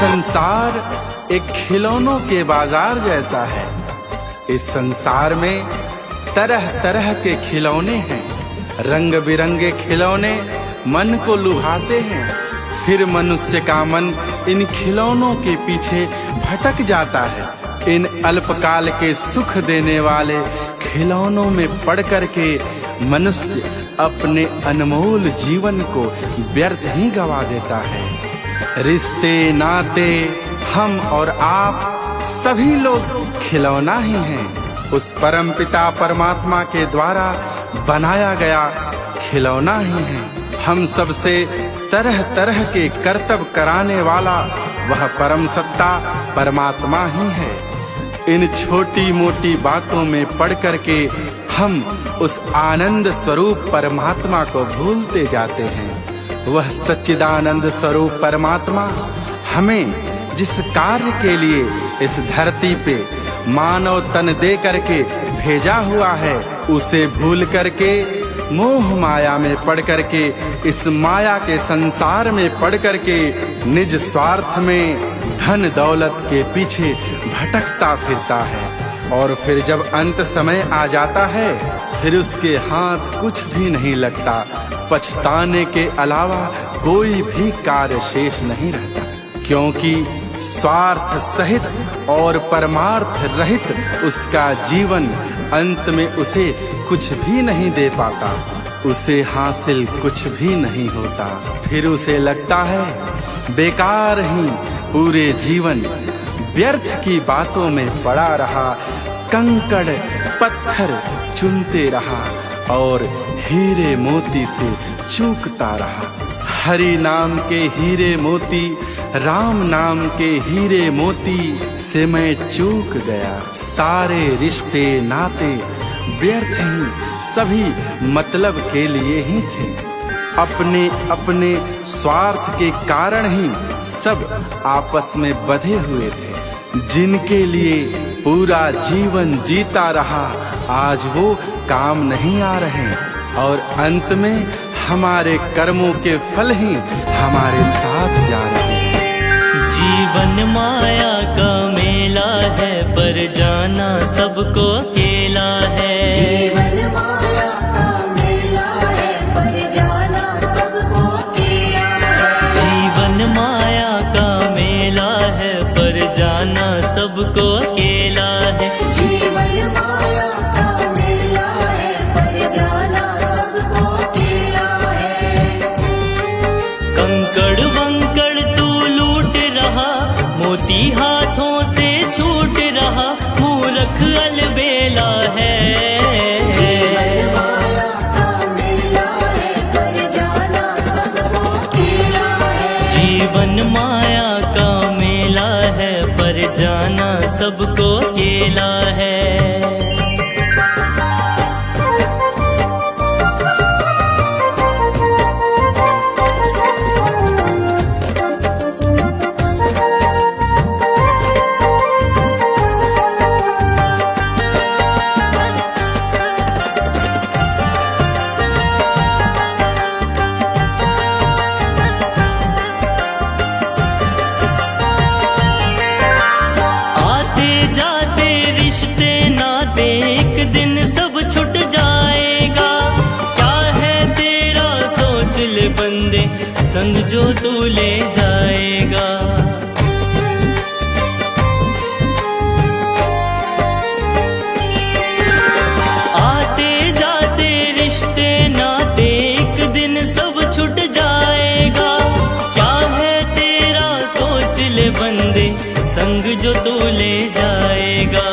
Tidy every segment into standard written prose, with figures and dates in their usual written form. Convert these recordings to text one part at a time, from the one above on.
संसार एक खिलौनों के बाजार जैसा है। इस संसार में तरह तरह के खिलौने हैं। रंग बिरंगे खिलौने मन को लुभाते हैं। फिर मनुष्य का मन इन खिलौनों के पीछे भटक जाता है। इन अल्पकाल के सुख देने वाले खिलौनों में पड़ करके मनुष्य अपने अनमोल जीवन को व्यर्थ ही गवा देता है। रिश्ते नाते हम और आप सभी लोग खिलौना ही हैं। उस परमपिता परमात्मा के द्वारा बनाया गया खिलौना ही है। हम सबसे तरह तरह के कर्तव्य कराने वाला वह परम सत्ता परमात्मा ही है। इन छोटी मोटी बातों में पड़ करके हम उस आनंद स्वरूप परमात्मा को भूलते जाते हैं। वह सच्चिदानंद स्वरूप परमात्मा हमें जिस कार्य के लिए इस धरती पे मानव तन दे करके भेजा हुआ है, उसे भूल करके मोह माया में पड़ करके, इस माया के संसार में पड़ करके निज स्वार्थ में धन दौलत के पीछे भटकता फिरता है। और फिर जब अंत समय आ जाता है, फिर उसके हाथ कुछ भी नहीं लगता। पछताने के अलावा कोई भी कार्य शेष नहीं रहता, क्योंकि स्वार्थ सहित और परमार्थ रहित उसका जीवन अंत में उसे कुछ भी नहीं दे पाता। उसे हासिल कुछ भी नहीं होता। फिर उसे लगता है बेकार ही पूरे जीवन व्यर्थ की बातों में पड़ा रहा, कंकड़ पत्थर चुनते रहा और हीरे मोती से चूकता रहा। हरि नाम के हीरे मोती, राम नाम के हीरे मोती से मैं चूक गया। सारे रिश्ते नाते व्यर्थ ही, सभी मतलब के लिए ही थे। अपने अपने स्वार्थ के कारण ही सब आपस में बंधे हुए थे। जिनके लिए पूरा जीवन जीता रहा, आज वो काम नहीं आ रहे और अंत में हमारे कर्मों के फल ही हमारे साथ जा रहे हैं। जीवन माया का मेला है, पर जाना सबको अकेला है। जीवन माया का मेला है, पर जाना सबको अकेला है। जीवन माया का मेला है, पर जाना सबको अकेला है। जीवन माया का मेला है, पर जाना सबको अकेला है। कंकड़ वंकड़ तू लूट रहा, मोती हाथों से छूट रहा, मूर्ख अलबेला है। जीवन माया का मेला है, पर जाना सबको अकेला है। जीवन माया का मेला है, पर जाना सबको अकेला है। बंदे संग जो तू ले जाएगा। आते जाते रिश्ते नाते एक दिन सब छूट जाएगा। क्या है तेरा सोच ले बंदे संग जो तू ले जाएगा।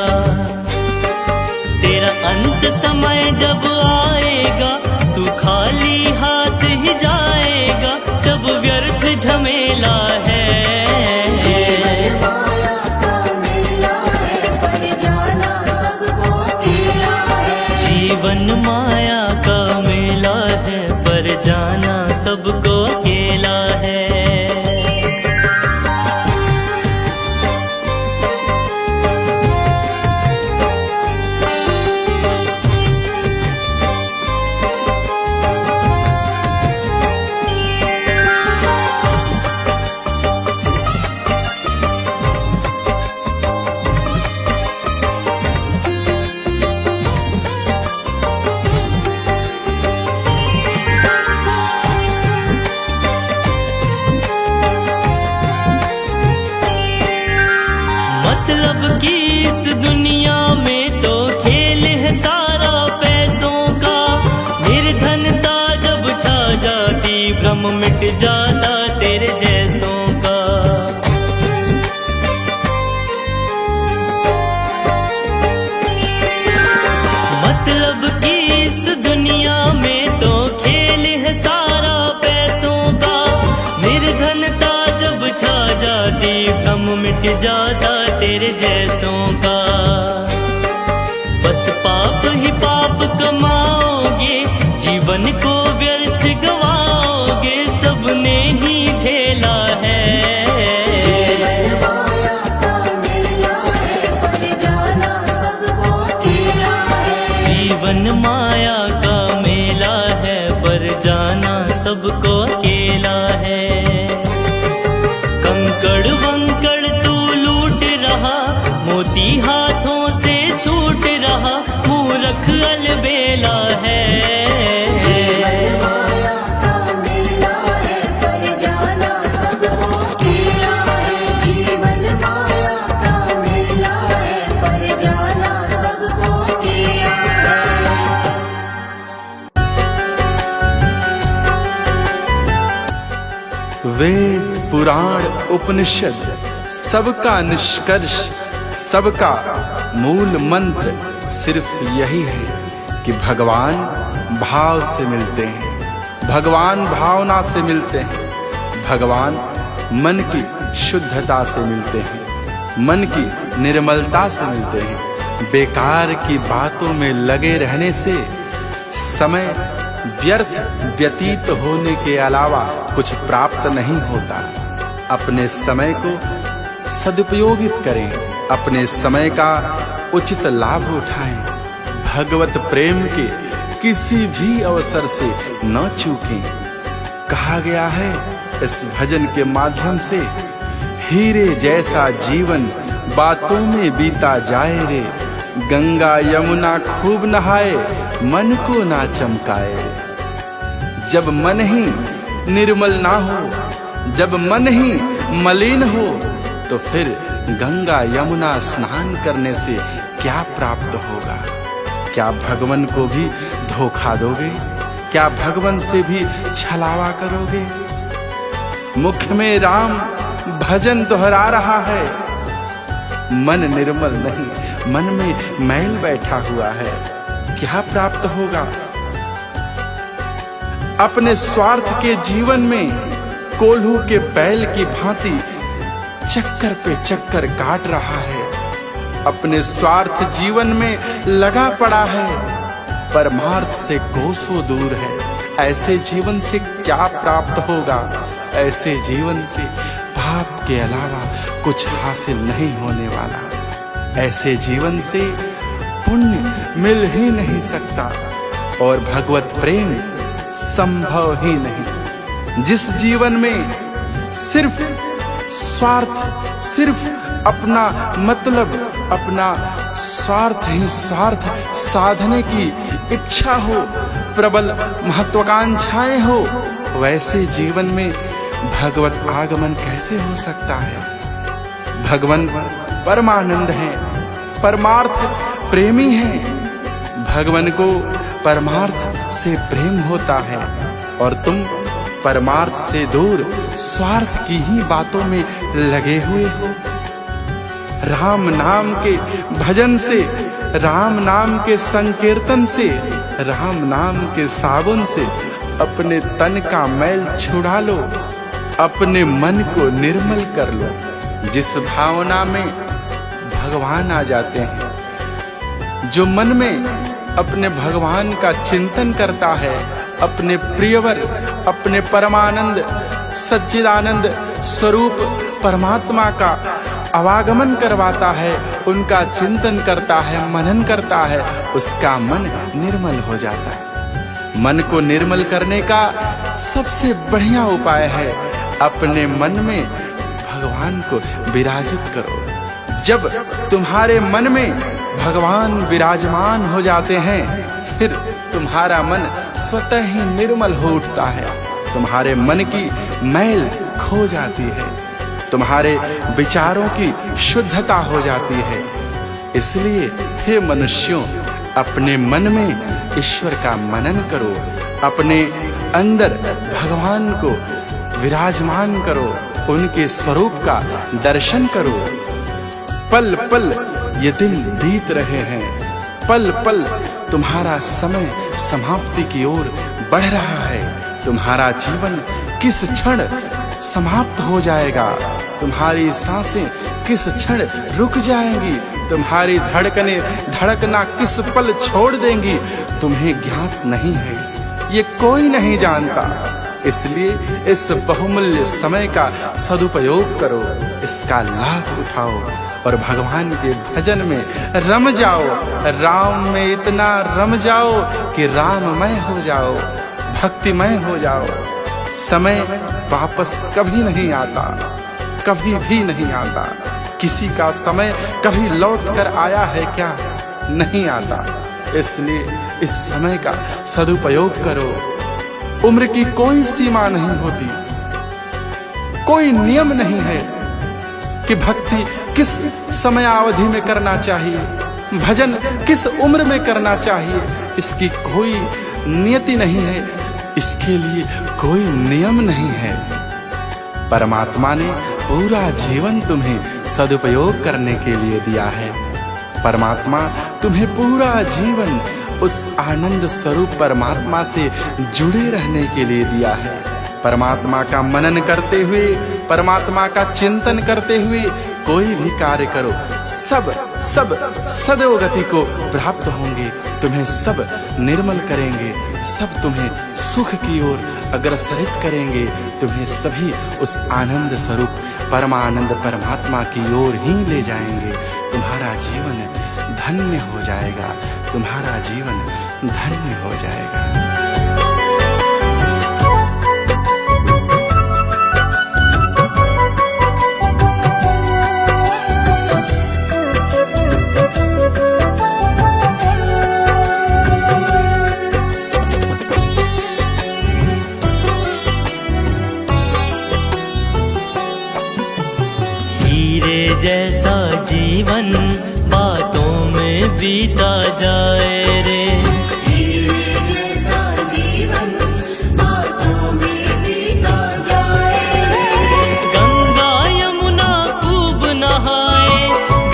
तेरा अंत समय जब आएगा, तू खाली हाथ ही जाएगा। सब व्यर्थ झमेला है। जीवन माया का मेला है, पर जाना सबको अकेला है। जीवन माया का मेला है, पर जाना सबको अकेला है। मतलब की इस दुनिया में तो खेल है सारा पैसों का। निर्धनता जब छा जाती भ्रम मिट जाता तेरे जैसों का। मतलब की इस दुनिया में तो खेल है सारा पैसों का। निर्धनता जब छा जाती भ्रम मिट जाता तेरे जैसों का। बस पाप ही पाप कमाओगे, जीवन को व्यर्थ गवाओगे, सबने ही झेला है। जीवन माया का मेला है, पर जाना सबको अकेला है। जीवन माया का मेला है, पर जाना सबको अकेला है। कंकड़ वंकड़ तू लूट रहा, मोती हाथों से छूट रहा, मूर्ख अलबेला है। जीवन माया का मेला है, पर जाना सबको अकेला है। जीवन माया का मेला है, पर जाना सबको अकेला है। वेद पुराण उपनिषद सबका निष्कर्ष, सबका मूल मंत्र सिर्फ यही है कि भगवान भाव से मिलते हैं, भगवान भावना से मिलते हैं, भगवान मन की शुद्धता से मिलते हैं, मन की निर्मलता से मिलते हैं। बेकार की बातों में लगे रहने से समय व्यर्थ व्यतीत होने के अलावा कुछ प्राप्त नहीं होता। अपने समय को सदुपयोगित करें, अपने समय का उचित लाभ उठाएं, भगवत प्रेम के किसी भी अवसर से न चूकें। कहा गया है इस भजन के माध्यम से, हीरे जैसा जीवन बातों में बीता जाए रे, गंगा यमुना खूब नहाए, मन को ना चमकाए रे। जब मन ही निर्मल ना हो, जब मन ही मलिन हो, तो फिर गंगा यमुना स्नान करने से क्या प्राप्त होगा? क्या भगवान को भी धोखा दोगे? क्या भगवान से भी छलावा करोगे? मुख में राम भजन दोहरा रहा है, मन निर्मल नहीं, मन में मैल बैठा हुआ है, क्या प्राप्त होगा? अपने स्वार्थ के जीवन में कोल्हू के बैल की भांति चक्कर पे चक्कर काट रहा है, अपने स्वार्थ जीवन में लगा पड़ा है, परमार्थ से कोसों दूर है। ऐसे जीवन से क्या प्राप्त होगा? ऐसे जीवन से पाप के अलावा कुछ हासिल नहीं होने वाला। ऐसे जीवन से पुण्य मिल ही नहीं सकता और भगवत प्रेम संभव ही नहीं। जिस जीवन में सिर्फ स्वार्थ, सिर्फ अपना मतलब, अपना स्वार्थ ही स्वार्थ साधने की इच्छा हो, प्रबल महत्वाकांक्षाएं हो, वैसे जीवन में भगवत आगमन कैसे हो सकता है? भगवान परमानंद हैं, परमार्थ प्रेमी हैं। भगवान को परमार्थ से प्रेम होता है और तुम परमार्थ से दूर स्वार्थ की ही बातों में लगे हुए हो। राम नाम के भजन से, राम नाम के संकीर्तन से, राम नाम के साबुन से अपने तन का मैल छुड़ा लो, अपने मन को निर्मल कर लो। जिस भावना में भगवान आ जाते हैं, जो मन में अपने भगवान का चिंतन करता है, अपने प्रियवर, अपने परमानंद सच्चिदानंद स्वरूप परमात्मा का आवागमन करवाता है, उनका चिंतन करता है, मनन करता है, उसका मन निर्मल हो जाता है। मन को निर्मल करने का सबसे बढ़िया उपाय है अपने मन में भगवान को विराजित करो। जब तुम्हारे मन में भगवान विराजमान हो जाते हैं, फिर तुम्हारा मन स्वतः ही निर्मल हो उठता है, तुम्हारे मन की मैल खो जाती है। तुम्हारे विचारों की शुद्धता हो जाती है। इसलिए हे मनुष्यों, अपने मन में ईश्वर का मनन करो, अपने अंदर भगवान को विराजमान करो, उनके स्वरूप का दर्शन करो। पल पल ये दिन बीत रहे हैं, पल पल तुम्हारा समय समाप्ति की ओर बढ़ रहा है। तुम्हारा जीवन किस क्षण समाप्त हो जाएगा, तुम्हारी सांसें किस क्षण रुक जाएंगी, तुम्हारी धड़कनें धड़कना किस पल छोड़ देंगी, तुम्हें ज्ञात नहीं है, ये कोई नहीं जानता। इसलिए इस बहुमूल्य समय का सदुपयोग करो, इसका लाभ उठाओ और भगवान के भजन में रम जाओ। राम में इतना रम जाओ कि राममय हो जाओ, भक्तिमय हो जाओ। समय वापस कभी नहीं आता, कभी भी नहीं आता। किसी का समय कभी लौट कर आया है क्या? नहीं आता। इसलिए इस समय का सदुपयोग करो। उम्र की कोई सीमा नहीं होती, कोई नियम नहीं है कि भक्ति किस समयावधि में करना चाहिए, भजन किस उम्र में करना चाहिए। इसकी कोई नियति नहीं है, इसके लिए कोई नियम नहीं है। परमात्मा ने पूरा जीवन तुम्हें सदुपयोग करने के लिए दिया है। परमात्मा तुम्हें पूरा जीवन उस आनंद स्वरूप परमात्मा से जुड़े रहने के लिए दिया है। परमात्मा का मनन करते हुए, परमात्मा का चिंतन करते हुए कोई भी कार्य करो, सब सब सदोगति को प्राप्त होंगे। तुम्हें सब निर्मल करेंगे, सब तुम्हें सुख की ओर अग्रसरित करेंगे। तुम्हें सभी उस आनंद स्वरूप परमानंद परमात्मा की ओर ही ले जाएंगे। तुम्हारा जीवन धन्य हो जाएगा, तुम्हारा जीवन धन्य हो जाएगा। हीरे जैसा जीवन बातों में बीता जाए रे, हीरे जैसा जीवन बातों में बीता जाए रे। गंगा यमुना खूब नहाए,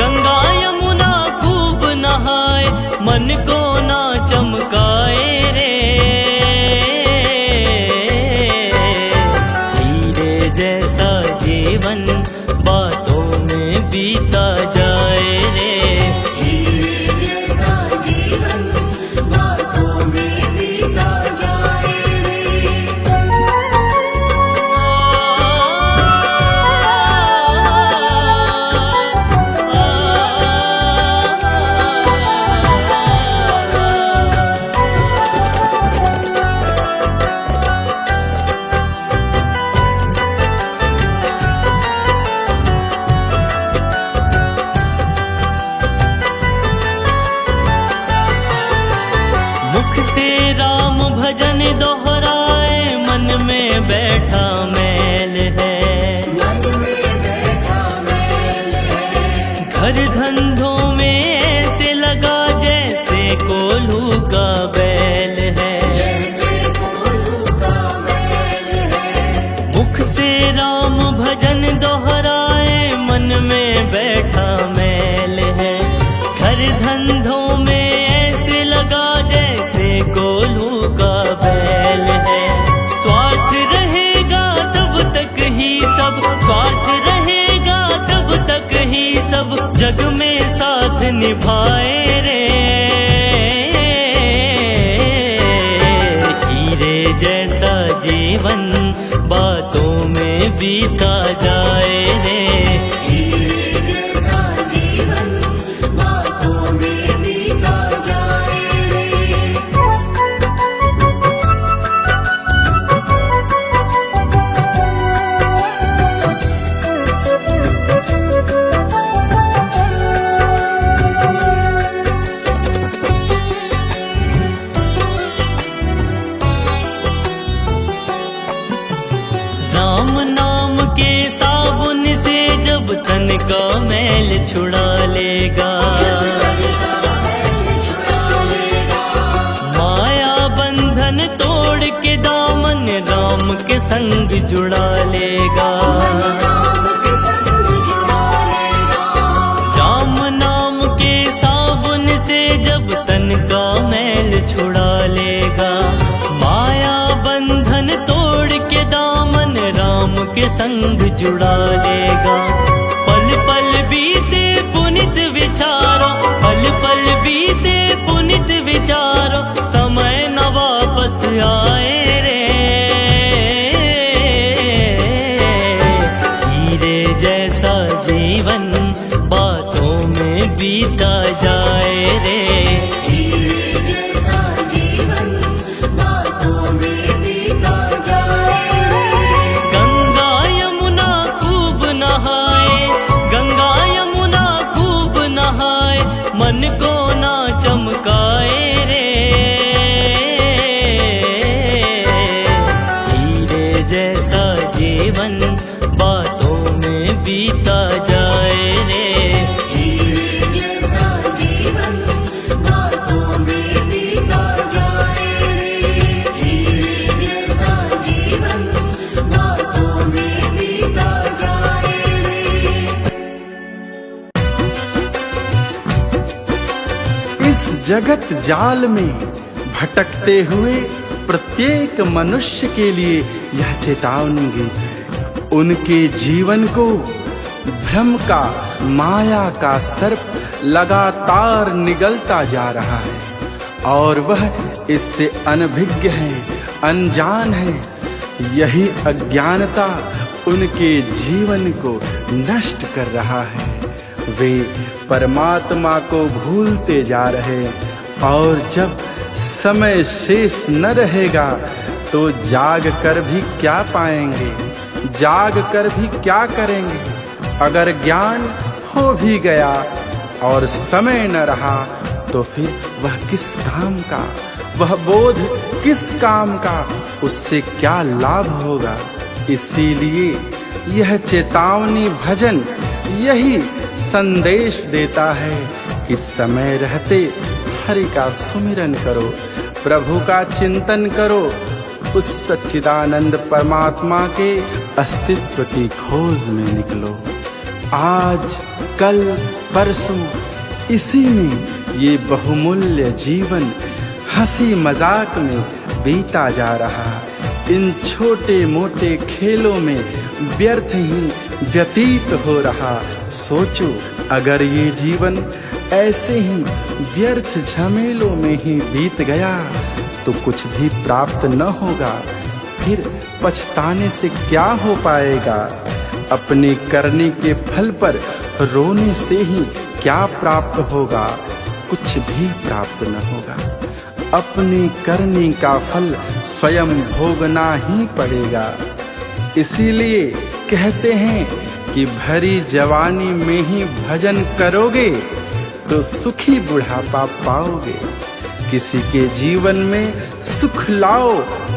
गंगा यमुना खूब नहाए, मन को ना चमकाए रे। हीरे जैसा जीवन बातों में बीता जाए रे, हीरे जैसा जीवन बातों में बीता जाए रे। मुख से राम भजन दोहराए, मन में बैठा मैल है, मन में बैठा मैल है, घर धंधों में ऐसे लगा जैसे कोल्हू का बैल है। जैसे कोल्हू का मैल है। मुख से राम भजन दोहराए, मन में बैठा मैल है, घर धंधों में ऐसे लगा जैसे कोल्हू का बैल है। स्वार्थ रहेगा तब तक ही सब, स्वार्थ रहेगा तब तक ही सब, जग में साथ निभाए रे। हीरे जैसा जीवन बातों में बीता जाए रे, हीरे जैसा जीवन बातों में बीता जाए रे। राम नाम के साबुन से जुड़ा लेगा। राम के संग जुड़ा लेगा। राम नाम के साबुन से जब तन का मैल छुड़ा लेगा, माया बंधन तोड़ के दामन राम के संग जुड़ा लेगा। पल पल बीते पुनित विचारो, पल पल बीते पुनित विचारो, समय न वापस आए रे। हीरे जैसा जीवन बातों में बीता जाए रे। हीरे जैसा जीवन बातों में बीता जाए रे। गंगा यमुना खूब नहाए, गंगा यमुना खूब नहाए, मन को ना चमकाए रे। हीरे जैसा जीवन बातों में बीता जाए रे। हीरे जैसा जीवन बातों में बीता जाए रे। हीरे जैसा जीवन बातों में बीता जाए रे। इस जगत जाल में भटकते हुए प्रत्येक मनुष्य के लिए यह चेतावनी गीत है। उनके जीवन को भ्रम का, माया का सर्प लगातार निगलता जा रहा है और वह इससे अनभिज्ञ है, अनजान है। यही अज्ञानता उनके जीवन को नष्ट कर रहा है। वे परमात्मा को भूलते जा रहे और जब समय शेष न रहेगा तो जाग कर भी क्या पाएंगे, जाग कर भी क्या करेंगे। अगर ज्ञान हो भी गया और समय न रहा तो फिर वह किस काम का, वह बोध किस काम का, उससे क्या लाभ होगा। इसीलिए यह चेतावनी भजन यही संदेश देता है कि समय रहते हरि का सुमिरन करो, प्रभु का चिंतन करो, उस सच्चिदानंद परमात्मा के अस्तित्व की खोज में निकलो। आज कल परसों इसी में ये बहुमूल्य जीवन हंसी मजाक में बीता जा रहा। इन छोटे मोटे खेलों में व्यर्थ ही व्यतीत हो रहा। सोचो, अगर ये जीवन ऐसे ही व्यर्थ झमेलों में ही बीत गया तो कुछ भी प्राप्त न होगा। फिर पछताने से क्या हो पाएगा। अपने करने के फल पर रोने से ही क्या प्राप्त होगा, कुछ भी प्राप्त न होगा। अपने करने का फल स्वयं भोगना ही पड़ेगा। इसीलिए कहते हैं कि भरी जवानी में ही भजन करोगे तो सुखी बुढ़ापा पाओगे। किसी के जीवन में सुख लाओ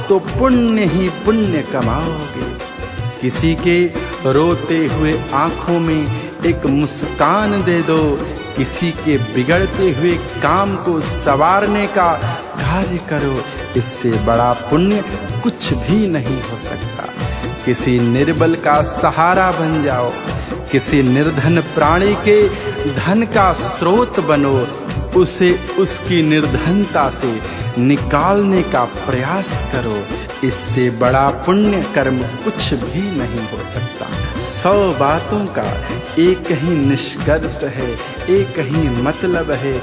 तो पुण्य ही पुण्य कमाओगे। किसी के रोते हुए आंखों में एक मुस्कान दे दो। किसी के बिगड़ते हुए काम को संवारने का कार्य करो। इससे बड़ा पुण्य कुछ भी नहीं हो सकता। किसी निर्बल का सहारा बन जाओ। किसी निर्धन प्राणी के धन का स्रोत बनो। उसे उसकी निर्धनता से निकालने का प्रयास करो। इससे बड़ा पुण्य कर्म कुछ भी नहीं हो सकता। 100 बातों का एक ही निष्कर्ष है, एक ही मतलब है,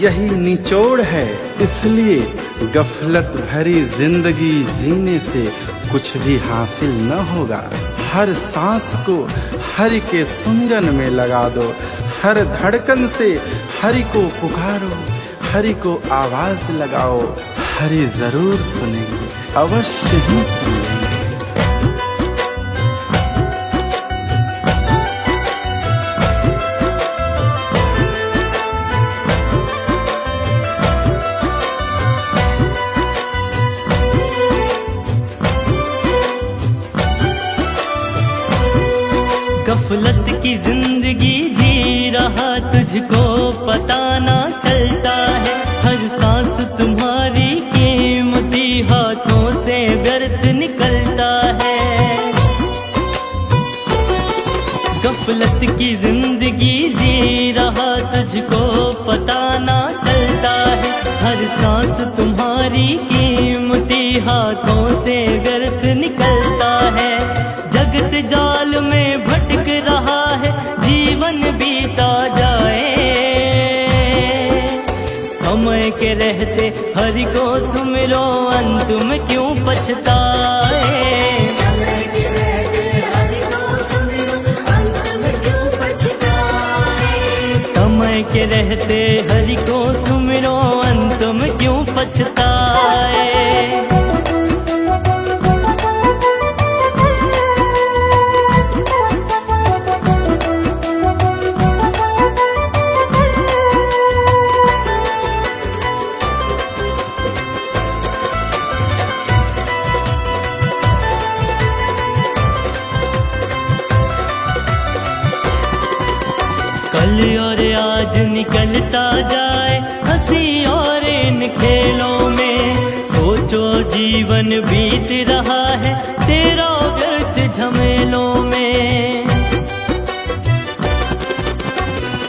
यही निचोड़ है। इसलिए गफलत भरी जिंदगी जीने से कुछ भी हासिल न होगा। हर सांस को हरि के सुमिरन में लगा दो। हर धड़कन से हरि को पुकारो, हरि को आवाज लगाओ। हरि जरूर सुनेंगे, अवश्य ही सुनेंगे। गफलत की जिंदगी जी रहा, तुझको पता ना चलता है। हर सांस तुम्हारी कीमती हाथों से व्यर्थ निकलता है। तुझको पता ना चलता है, हर सांस तुम्हारी कीमती हाथों से व्यर्थ निकलता है। जगत जाल में भटक रहा है, जीवन बीता जाए, समय के रहते हरि को सुमिरो, अंत में क्यों पछताए। समय के रहते हरि को सुमिरो, अंत में क्यों पछताए। समय के रहते हरि को सुमिरो, अंत में क्यों पछताए। कल और आज निकलता जाए हंसी और इन खेलों में, सोचो जीवन बीत रहा है तेरा व्यर्थ झमेलों में।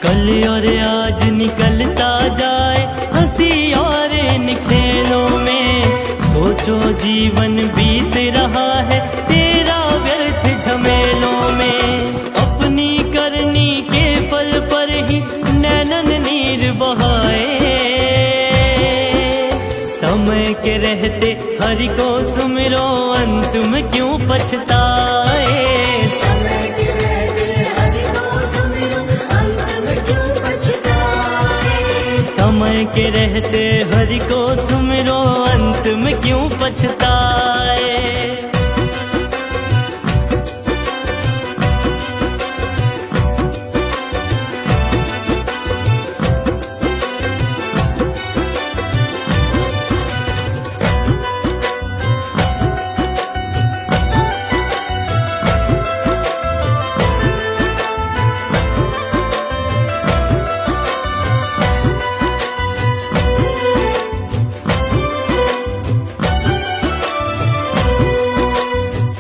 कल और आज निकलता जाए हंसी और इन खेलों में, सोचो जीवन बीत रहा है तेरा व्यर्थ झमेलों में। अपनी करनी के फल पर ही नैनन नीर बहाए, समय के रहते हरि को सुमिरो, अंत में क्यों पछताए। समय के रहते हरि को सुमिरो, अंत में क्यों पछताए। समय के रहते हरि को सुमिरो, अंत में क्यों पछताए।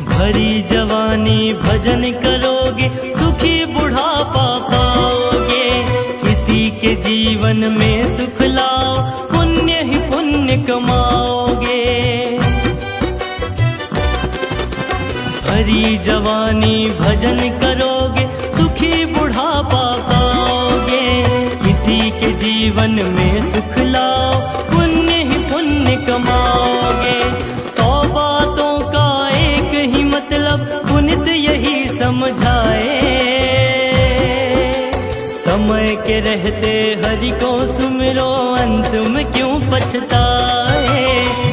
भरी जवानी भजन करोगे, सुखी बुढ़ापा पाओगे, किसी के जीवन में सुख लाओ, पुण्य ही पुण्य कमाओगे। भरी जवानी भजन करोगे, सुखी बुढ़ापा पाओगे, किसी के जीवन में सुख लाओ, पुण्य ही पुण्य कमाओगे। 100 बातों का एक ही मतलब पुनित यही समझाए, समय के रहते हरि को सुमिरो, अंत में क्यों पछताए।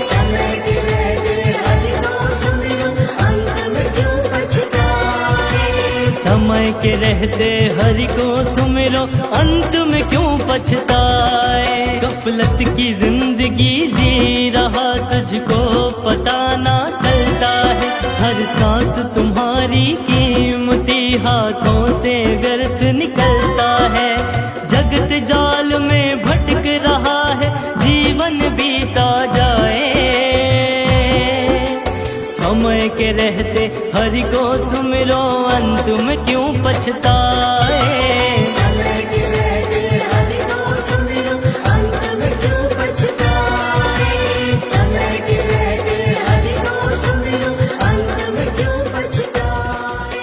समय के रहते हरि को सुमिरो, अंत में क्यों पछताए। समय के रहते हरि को सुमिरो, अंत में क्यों पछताए। गफलत की जिंदगी जी रहा, तुझको पता ना चलता है, हर सांस तुम्हारी कीमती हाथों से व्यर्थ निकलता है। जगत जाल में भटक रहा है, जीवन बीता जाए, समय के रहते हरि को सुमिरो, अंत में क्यों पछताए। समय के रहते हरि को सुमिरो, अंत में क्यों पछताए। समय के रहते हरि को सुमिरो, अंत में क्यों पछताए।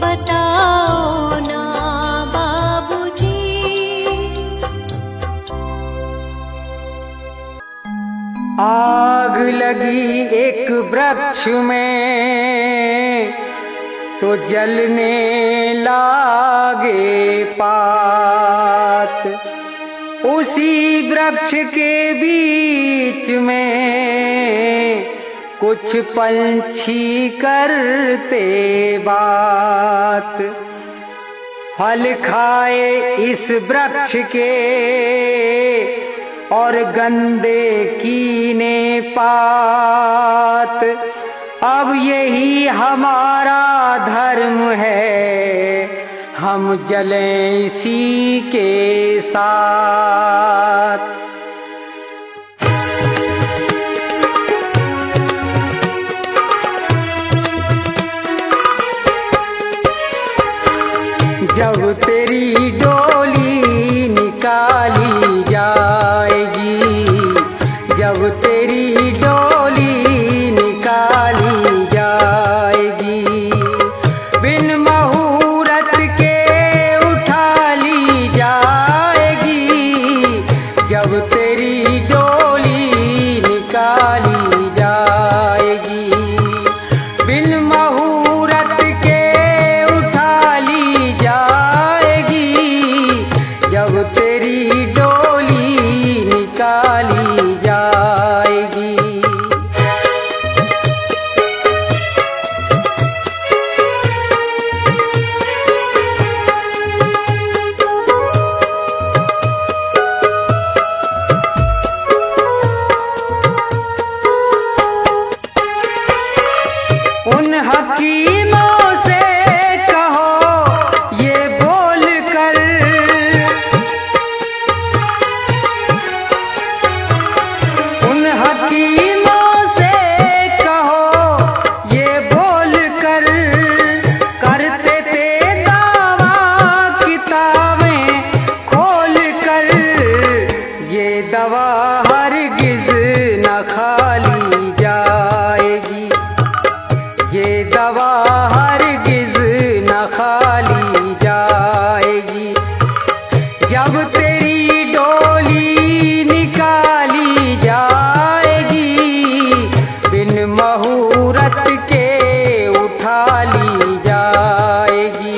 बताओ ना बाबूजी। आग लगी एक वृक्ष में तो जलने लागे पात, उसी वृक्ष के बीच में कुछ पंछी करते बात। फल खाए इस वृक्ष के और गंदे कीने पात। अब यही हमारा धर्म है, हम जलें इसी के साथ। जब तेरी डोली निकाली जाएगी, जब तेरी डोली निकाली जाएगी, बिन मुहूर्त के उठा ली जाएगी। जब तेरी डोली निकाली जाएगी, बिन मुहूर्त के उठा ली जाएगी। जब तेरी डोली निकाली जाएगी। उन हकीमों से कहो ये बोल कर, उन हकीमों से कहो ये बोल कर, करते थे दावा किताबें खोल कर। ये दवा हरगिज न खाली जाएगी, ये दवा हरगिज न खाली जाएगी। जब तेरी डोली निकाली जाएगी, बिन मुहूर्त के उठा ली जाएगी।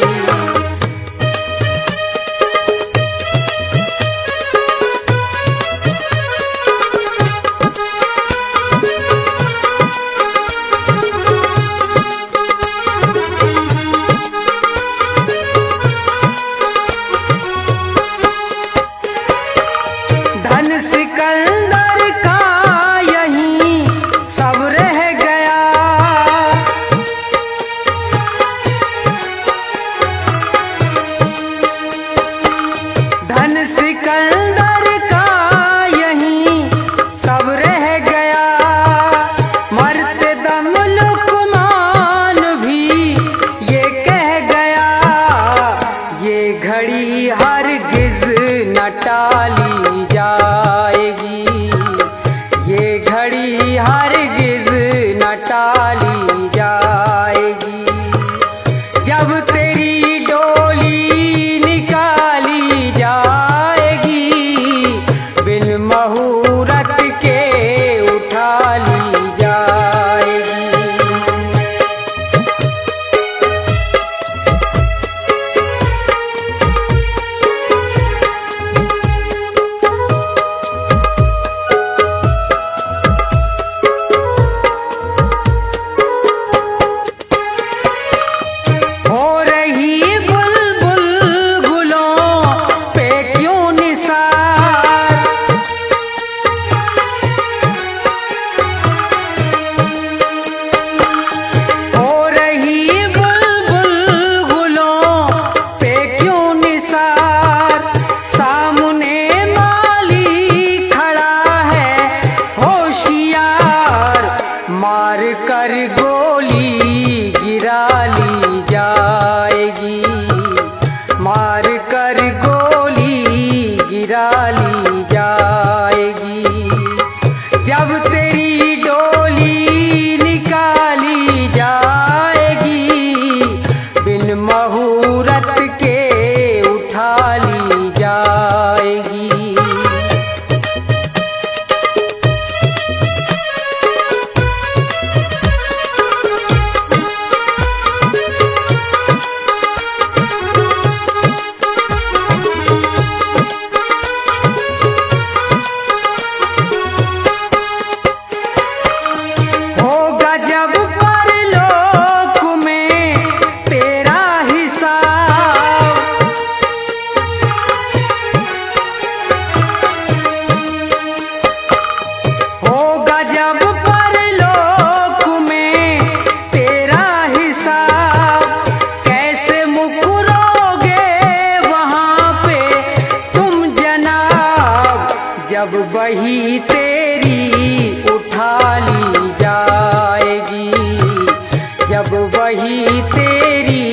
वही तेरी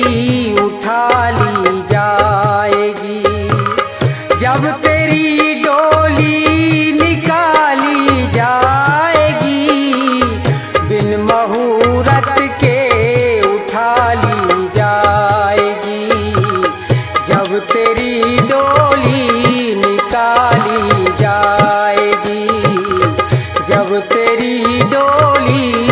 उठा ली जाएगी। जब तेरी डोली निकाली जाएगी, बिन मुहूर्त के उठा ली जाएगी। जब तेरी डोली निकाली जाएगी, जब तेरी डोली